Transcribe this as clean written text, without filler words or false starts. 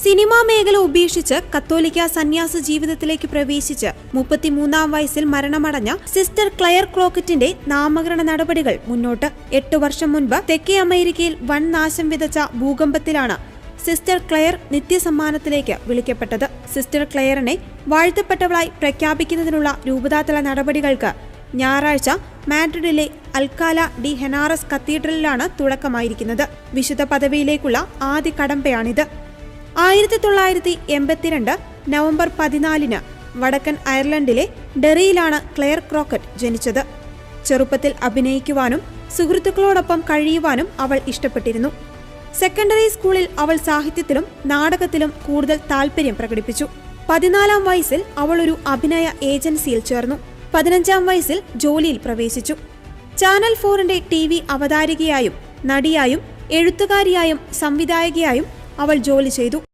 Cinema മേഖല ഉപേക്ഷിച്ച് കത്തോലിക്ക സന്യാസ ജീവിതത്തിലേക്ക് പ്രവേശിച്ച് 33-ാം വയസ്സിൽ മരണമടഞ്ഞ സിസ്റ്റർ ക്ലെയർ ക്രോക്കറ്റിന്റെ നാമകരണ നടപടികൾ മുന്നോട്ട്. 8 വർഷം മുൻപ് തെക്കേ അമേരിക്കയിൽ വൻ നാശം വിതച്ച ഭൂകമ്പത്തിലാണ് സിസ്റ്റർ ക്ലെയർ നിത്യസമ്മാനത്തിലേക്ക് വിളിക്കപ്പെട്ടത്. സിസ്റ്റർ ക്ലെയറിനെ വാഴ്ത്തപ്പെട്ടവളായി പ്രഖ്യാപിക്കുന്നതിനുള്ള രൂപതാതല നടപടികൾക്ക് ഞായറാഴ്ച മാഡ്രിഡിലെ അൽക്കാല ഡി ഹെനാറസ് കത്തീഡ്രലിലാണ് തുടക്കമായിരിക്കുന്നത്. വിശുദ്ധ പദവിയിലേക്കുള്ള ആദ്യ കടമ്പയാണിത്. 1982 നവംബർ 14 വടക്കൻ അയർലൻഡിലെ ഡെറിയിലാണ് ക്ലെയർ ക്രോക്കറ്റ് ജനിച്ചത്. ചെറുപ്പത്തിൽ അഭിനയിക്കുവാനും സുഹൃത്തുക്കളോടൊപ്പം കഴിയുവാനും അവൾ ഇഷ്ടപ്പെട്ടിരുന്നു. സെക്കൻഡറി സ്കൂളിൽ അവൾ സാഹിത്യത്തിലും നാടകത്തിലും കൂടുതൽ താൽപര്യം പ്രകടിപ്പിച്ചു. 14-ാം വയസ്സിൽ അവൾ ഒരു അഭിനയ ഏജൻസിയിൽ ചേർന്നു. 15-ാം വയസ്സിൽ ജോലിയിൽ പ്രവേശിച്ചു. ചാനൽ 4ന്റെ TV അവതാരികയായും നടിയായും എഴുത്തുകാരിയായും സംവിധായകയായും അവൾ ജോലി ചെയ്തു.